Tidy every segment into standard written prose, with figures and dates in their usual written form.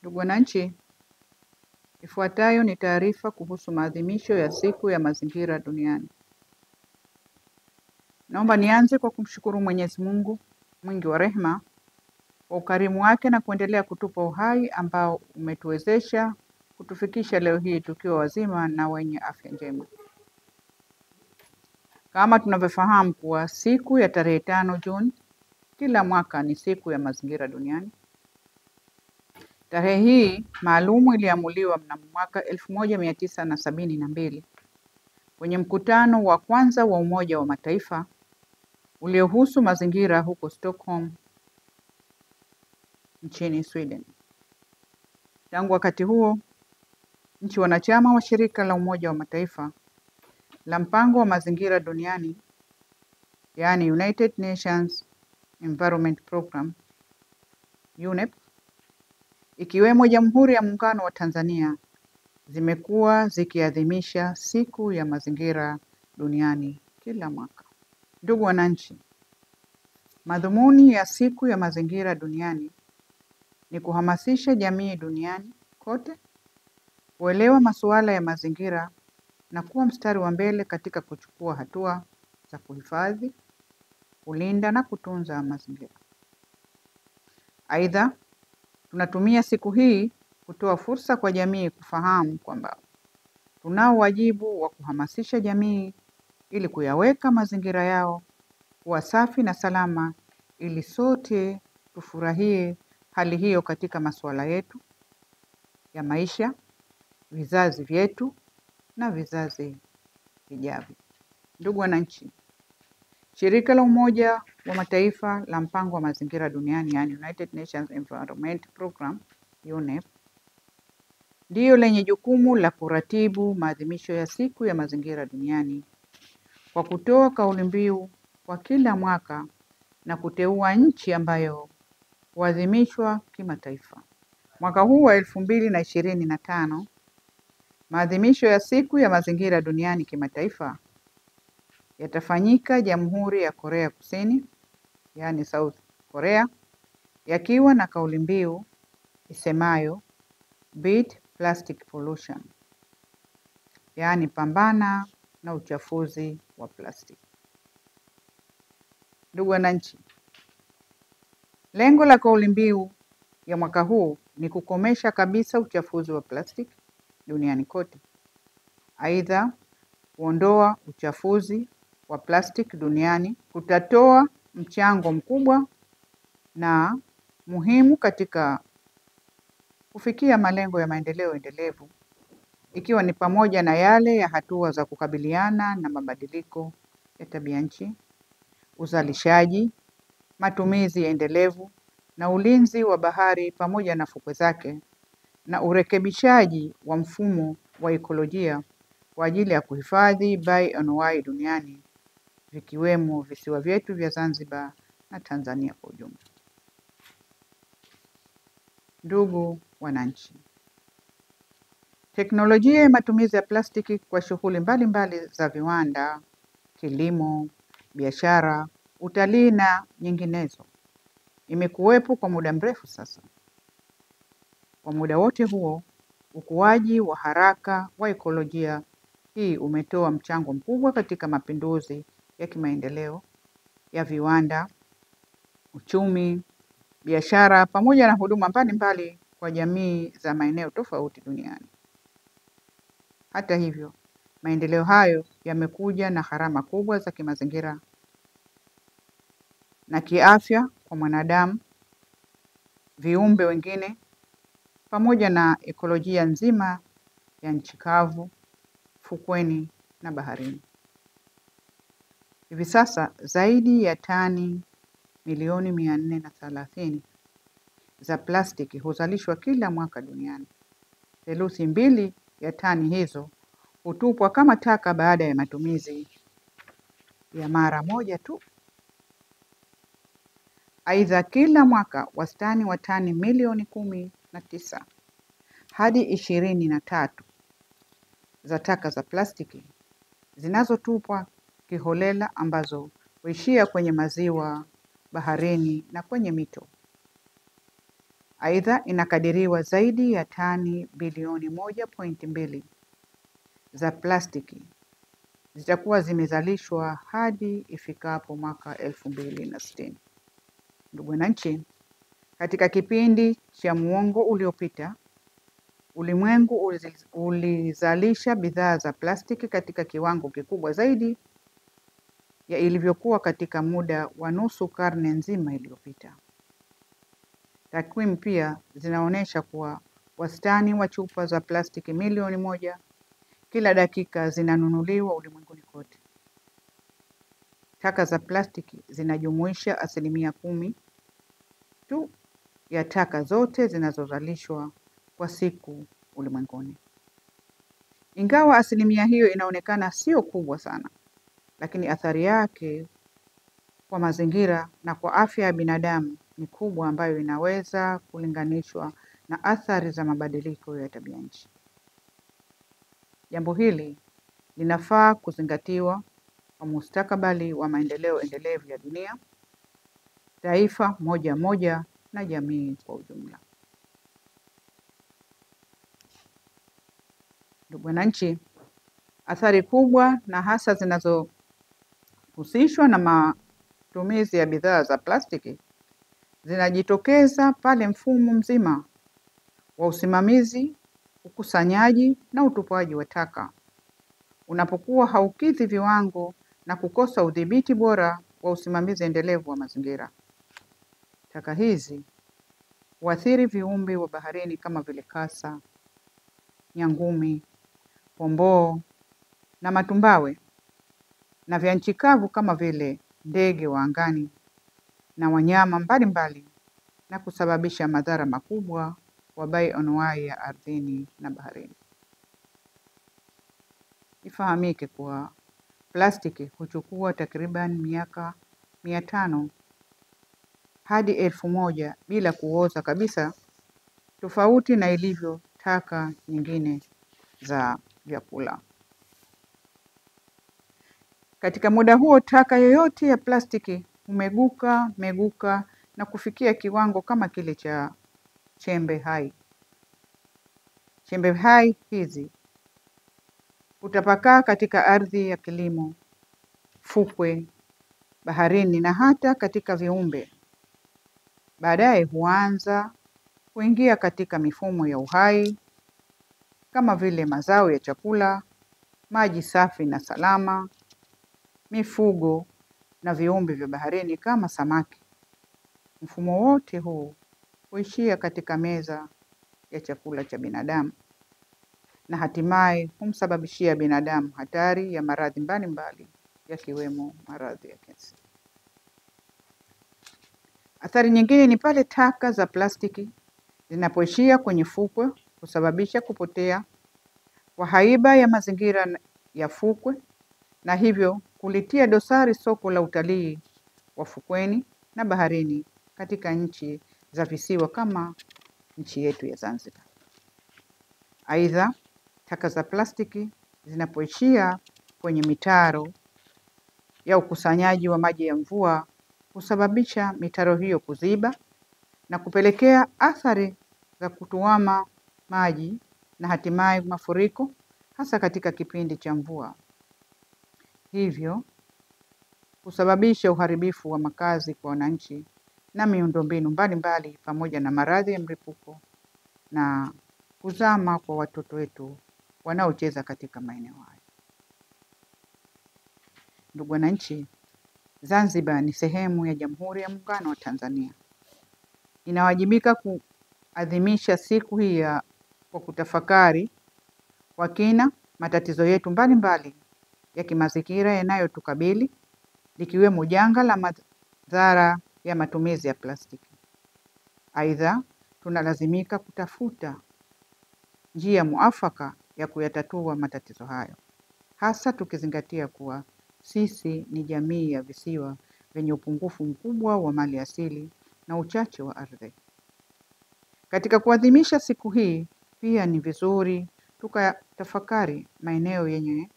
Ndugu wananchi, ifuatayo ni taarifa kuhusu maadhimisho ya Siku ya Mazingira Duniani. Naomba nianze kwa kumshukuru Mwenyezi Mungu mwingi wa rehema kwa ukarimu wake na kuendelea kutupa uhai ambao umetuwezesha kutufikisha leo hii tukiwa wazima na wenye afya njema. Kama tunavyofahamu kuwa siku ya tarehe 5 Juni kila mwaka ni Siku ya Mazingira Duniani. Tarehe hii maalumu iliamuliwa mnamo mwaka 1972 kwenye mkutano wa kwanza wa Umoja wa Mataifa uliohusu mazingira huko Stockholm nchini Sweden. Tangu wakati huo, nchi wanachama wa shirika la Umoja wa Mataifa la mpango wa mazingira duniani, yaani United Nations Environment Program, UNEP, ikiwemo Jamhuri ya Muungano wa Tanzania, zimekuwa zikiadhimisha Siku ya Mazingira Duniani kila mwaka. Ndugu wananchi, madhumuni ya Siku ya Mazingira Duniani ni kuhamasisha jamii duniani kote kuelewa masuala ya mazingira na kuwa mstari wa mbele katika kuchukua hatua za kuhifadhi, kulinda na kutunza mazingira. Aidha, tunatumia siku hii kutoa fursa kwa jamii kufahamu kwamba tunao wajibu wa kuhamasisha jamii ili kuyaweka mazingira yao kuwa safi na salama, ili sote tufurahie hali hiyo katika masuala yetu ya maisha, vizazi vyetu na vizazi vijavyo. Ndugu wananchi, shirika la Umoja wa Mataifa la mpango wa mazingira duniani, yani United Nations Environment Program, UNEP, ndiyo lenye jukumu la kuratibu maadhimisho ya Siku ya Mazingira Duniani kwa kutoa kauli mbiu kwa kila mwaka na kuteua nchi ambayo huadhimishwa kimataifa. Mwaka huu wa 2025, maadhimisho ya Siku ya Mazingira Duniani kimataifa yatafanyika Jamhuri ya Korea Kusini, yani South Korea, yakiwa na kauli mbiu isemayo Beat Plastic Pollution, yani pambana na uchafuzi wa plastiki. Ndugu wananchi, lengo la kauli mbiu ya mwaka huu ni kukomesha kabisa uchafuzi wa plastiki duniani kote. Aidha, kuondoa uchafuzi wa plastiki duniani kutatoa mchango mkubwa na muhimu katika kufikia malengo ya maendeleo endelevu, ikiwa ni pamoja na yale ya hatua za kukabiliana na mabadiliko ya tabia nchi, uzalishaji, matumizi endelevu na ulinzi wa bahari pamoja na fukwe zake, na urekebishaji wa mfumo wa ekolojia kwa ajili ya kuhifadhi bioanuwai duniani, vikiwemo visiwa vyetu vya Zanzibar na Tanzania kwa ujumla. Ndugu wananchi, teknolojia ya matumizi ya plastiki kwa shughuli mbalimbali za viwanda, kilimo, biashara, utalii na nyinginezo imekuwepo kwa muda mrefu sasa. Kwa muda wote huo, ukuaji wa haraka wa ekolojia hii umetoa mchango mkubwa katika mapinduzi ya kimaendeleo ya viwanda, uchumi, biashara pamoja na huduma mbalimbali kwa jamii za maeneo tofauti duniani. Hata hivyo, maendeleo hayo yamekuja na gharama kubwa za kimazingira na kiafya kwa mwanadamu, viumbe wengine, pamoja na ekolojia nzima ya nchi kavu, fukweni na baharini. Hivi sasa zaidi ya tani milioni 430 za plastiki huzalishwa kila mwaka duniani. Theluthi 2 ya tani hizo hutupwa kama taka baada ya matumizi ya mara moja tu. Aidha, kila mwaka wastani wa tani milioni 19 hadi 23 za taka za plastiki zinazotupwa kiholela, ambazo huishia kwenye maziwa, baharini na kwenye mito. Aidha, inakadiriwa zaidi ya tani bilioni 1.2 za plastiki zitakuwa zimezalishwa hadi ifikapo mwaka 2060. Ndugu wananchi, katika kipindi cha muongo uliopita, ulimwengu ulizalisha bidhaa za plastiki katika kiwango kikubwa zaidi ya ilivyokuwa katika muda wa nusu karne nzima iliyopita. Takwimu pia zinaonyesha kuwa wastani wa chupa za plastiki milioni 1 kila dakika zinanunuliwa ulimwenguni kote. Taka za plastiki zinajumuisha 10% tu ya taka zote zinazozalishwa kwa siku ulimwenguni. Ingawa asilimia hiyo inaonekana sio kubwa sana, lakini athari yake kwa mazingira na kwa afya ya binadamu ni kubwa, ambayo inaweza kulinganishwa na athari za mabadiliko ya tabia nchi. Jambo hili linafaa kuzingatiwa kwa mustakabali wa maendeleo endelevu ya dunia, taifa moja moja na jamii kwa ujumla. Ndugu wananchi, athari kubwa na hasa zinazohusishwa na matumizi ya bidhaa za plastiki zinajitokeza pale mfumo mzima wa usimamizi, ukusanyaji na utupaji wa taka unapokuwa haukidhi viwango na kukosa udhibiti bora wa usimamizi endelevu wa mazingira. Taka hizi huathiri viumbe wa baharini kama vile kasa, nyangumi, pomboo na matumbawe, na vya nchi kavu kama vile ndege wa angani na wanyama mbalimbali, na kusababisha madhara makubwa kwa bioanuwai ya ardhini na baharini. Ifahamike kuwa plastiki huchukua takriban miaka 500 hadi 1000 bila kuoza kabisa, tofauti na ilivyo taka nyingine za vyakula. Katika muda huo, taka yoyote ya plastiki humeguka na kufikia kiwango kama kile cha chembe hai. Chembe hai hizi hutapakaa katika ardhi ya kilimo, fukwe, baharini na hata katika viumbe. Baadaye huanza kuingia katika mifumo ya uhai kama vile mazao ya chakula, maji safi na salama, mifugo na viumbe vya baharini kama samaki. Mfumo wote huu huishia katika meza ya chakula cha binadamu na hatimaye humsababishia binadamu hatari ya maradhi mbalimbali yakiwemo maradhi ya kansa. Athari nyingine ni pale taka za plastiki zinapoishia kwenye fukwe, kusababisha kupotea kwa haiba ya mazingira ya fukwe na hivyo kulitia dosari soko la utalii wa fukweni na baharini katika nchi za visiwa kama nchi yetu ya Zanzibar. Aidha, taka za plastiki zinapoishia kwenye mitaro ya ukusanyaji wa maji ya mvua husababisha mitaro hiyo kuziba na kupelekea athari za kutuama maji na hatimaye mafuriko, hasa katika kipindi cha mvua. Hivyo kusababisha uharibifu wa makazi kwa wananchi na miundombinu mbalimbali, pamoja na maradhi ya mlipuko na kuzama kwa watoto wetu wanaocheza katika maeneo hayo. Ndugu wananchi, Zanzibar ni sehemu ya Jamhuri ya Muungano wa Tanzania. Inawajibika kuadhimisha siku hii kwa kutafakari kwa kina matatizo yetu mbalimbali ya kimazingira yanayotukabili, likiwemo janga la madhara ya matumizi ya plastiki. Aidha, tunalazimika kutafuta njia muafaka ya kuyatatua matatizo hayo, hasa tukizingatia kuwa sisi ni jamii ya visiwa vyenye upungufu mkubwa wa mali asili na uchache wa ardhi. Katika kuadhimisha siku hii, pia ni vizuri tukatafakari maeneo yenye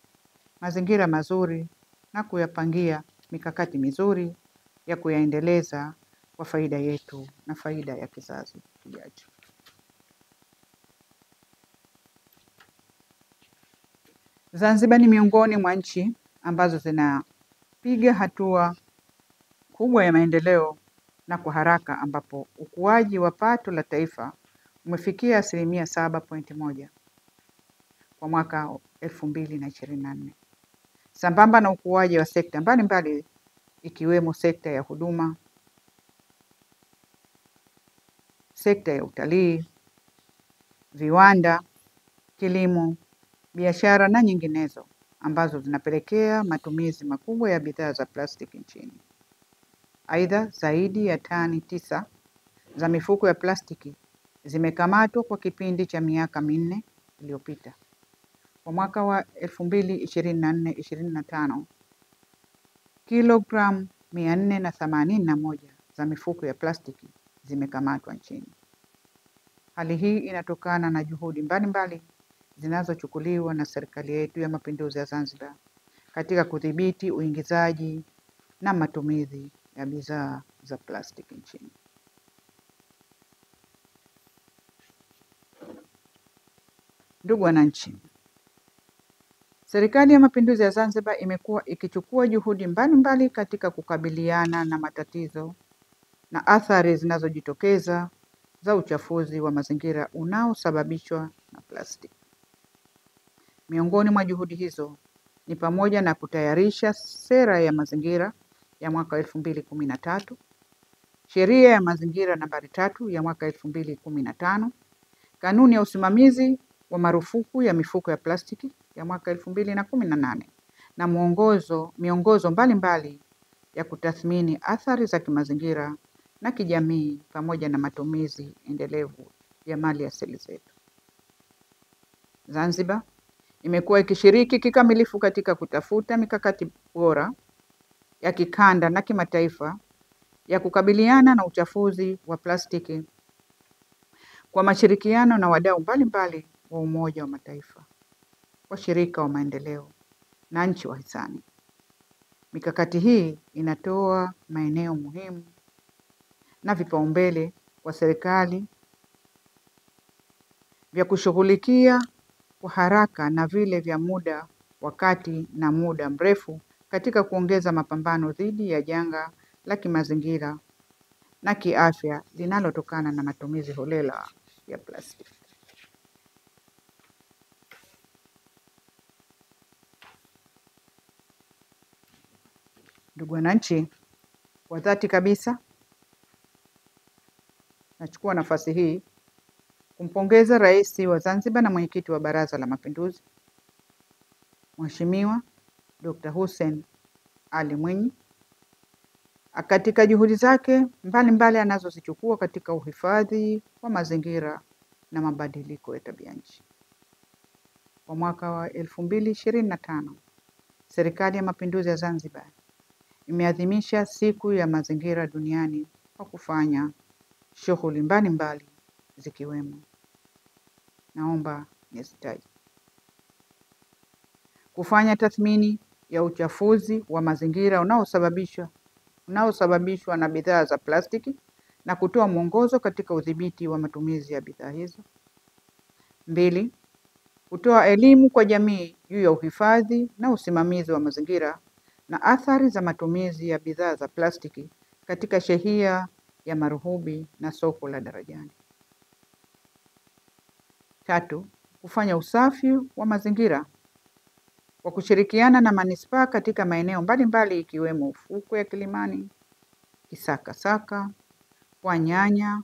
mazingira mazuri na kuyapangia mikakati mizuri ya kuyaendeleza kwa faida yetu na faida ya kizazi kijacho. Zanzibar ni miongoni mwa nchi ambazo zinapiga hatua kubwa ya maendeleo na kwa haraka, ambapo ukuaji wa pato la taifa umefikia 7.1% kwa mwaka 2024, sambamba na ukuaji wa sekta mbalimbali ikiwemo sekta ya huduma, sekta ya utalii, viwanda, kilimo, biashara na nyinginezo ambazo zinapelekea matumizi makubwa ya bidhaa za plastiki nchini. Aidha, zaidi ya tani 9 za mifuko ya plastiki zimekamatwa kwa kipindi cha miaka 4 iliyopita. Kwa mwaka wa 2024-2025, kilogramu 481 za mifuko ya plastiki zimekamatwa nchini. Hali hii inatokana na juhudi mbalimbali zinazochukuliwa na serikali yetu ya Mapinduzi ya Zanzibar katika kudhibiti uingizaji na matumizi ya bidhaa za plastiki nchini. Ndugu wananchi, Serikali ya Mapinduzi ya Zanzibar imekuwa ikichukua juhudi mbalimbali katika kukabiliana na matatizo na athari zinazojitokeza za uchafuzi wa mazingira unaosababishwa na plastiki. Miongoni mwa juhudi hizo ni pamoja na kutayarisha sera ya mazingira ya mwaka 2013, sheria ya mazingira nambari 3 ya mwaka 2015, kanuni ya usimamizi wa marufuku ya mifuko ya plastiki ya mwaka 2018 na miongozo mbalimbali ya kutathmini athari za kimazingira na kijamii pamoja na matumizi endelevu ya mali asili zetu. Zanzibar imekuwa ikishiriki kikamilifu katika kutafuta mikakati bora ya kikanda na kimataifa ya kukabiliana na uchafuzi wa plastiki kwa mashirikiano na wadau mbalimbali wa Umoja wa Mataifa, washirika wa maendeleo na nchi wahisani. Mikakati hii inatoa maeneo muhimu na vipaumbele kwa serikali vya kushughulikia kwa haraka na vile vya muda wakati na muda mrefu katika kuongeza mapambano dhidi ya janga la kimazingira na kiafya linalotokana na matumizi holela ya plastiki. Ndugu wananchi, kwa dhati kabisa nachukua nafasi hii kumpongeza Rais wa Zanzibar na Mwenyekiti wa Baraza la Mapinduzi, Mheshimiwa Dr. Hussein Ali Mwinyi katika juhudi zake mbalimbali anazozichukua katika uhifadhi wa mazingira na mabadiliko ya tabia nchi. Kwa mwaka wa 2025, Serikali ya Mapinduzi ya Zanzibar imeadhimisha Siku ya Mazingira Duniani kwa kufanya shughuli mbalimbali zikiwemo, naomba nizitaje: kufanya tathmini ya uchafuzi wa mazingira unaosababishwa na bidhaa za plastiki na kutoa mwongozo katika udhibiti wa matumizi ya bidhaa hizo. 2, kutoa elimu kwa jamii juu ya uhifadhi na usimamizi wa mazingira na athari za matumizi ya bidhaa za plastiki katika shehia ya Maruhubi na soko la Darajani. 3, kufanya usafi wa mazingira kwa kushirikiana na manispaa katika maeneo mbalimbali ikiwemo ufukwe ya Kilimani, Kisakasaka, Wanyanya,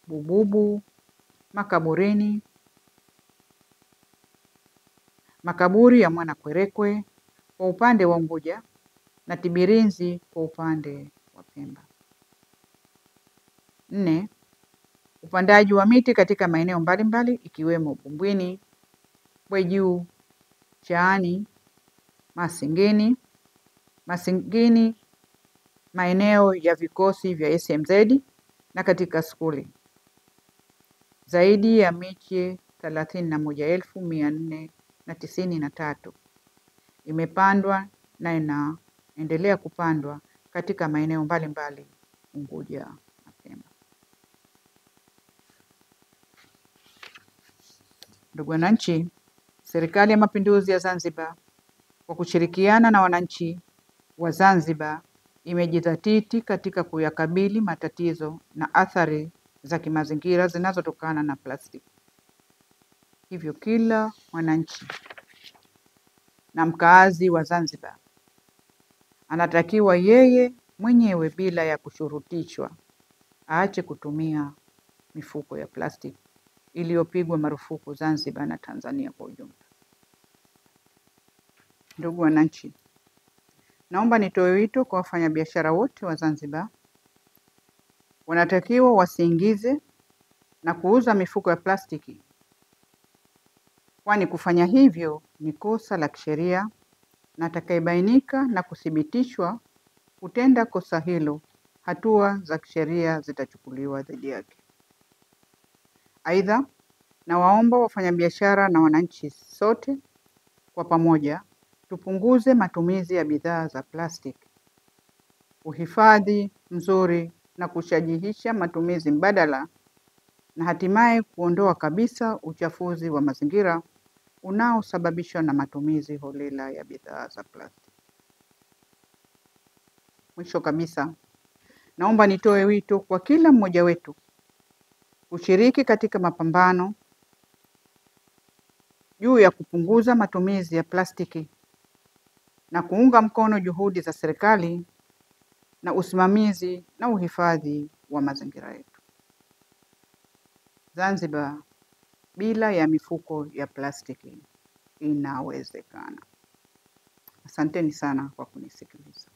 Bububu, Makaburini, makaburi ya Mwanakwerekwe kwa upande wa Unguja na Tibirinzi kwa upande wa Pemba. 4, upandaji wa miti katika maeneo mbalimbali ikiwemo Bumbwini, Bwejuu, Chaani, Masingini, maeneo ya vikosi vya SMZ na katika skuli. Zaidi ya miche 31,493 imepandwa na inaendelea kupandwa katika maeneo mbalimbali Unguja na Pemba. Ndugu wananchi, Serikali ya Mapinduzi ya Zanzibar kwa kushirikiana na wananchi wa Zanzibar imejidhatiti katika kuyakabili matatizo na athari za kimazingira zinazotokana na plastiki. Hivyo kila mwananchi na mkaazi wa Zanzibar anatakiwa yeye mwenyewe bila ya kushurutishwa aache kutumia mifuko ya plastiki iliyopigwa marufuku Zanzibar na Tanzania kwa ujumla. Ndugu wananchi, naomba nitoe wito kwa wafanyabiashara wote wa Zanzibar. Wanatakiwa wasiingize na kuuza mifuko ya plastiki, kwani kufanya hivyo ni kosa la kisheria na atakayebainika na kuthibitishwa kutenda kosa hilo, hatua za kisheria zitachukuliwa dhidi yake. Aidha, nawaomba wafanyabiashara na wananchi sote kwa pamoja tupunguze matumizi ya bidhaa za plastiki, uhifadhi mzuri na kushajihisha matumizi mbadala, na hatimaye kuondoa kabisa uchafuzi wa mazingira unaosababishwa na matumizi holela ya bidhaa za plastiki. Mwisho kabisa, naomba nitoe wito kwa kila mmoja wetu kushiriki katika mapambano juu ya kupunguza matumizi ya plastiki na kuunga mkono juhudi za serikali na usimamizi na uhifadhi wa mazingira yetu. Zanzibar bila ya mifuko ya plastiki inawezekana. Asanteni sana kwa kunisikiliza.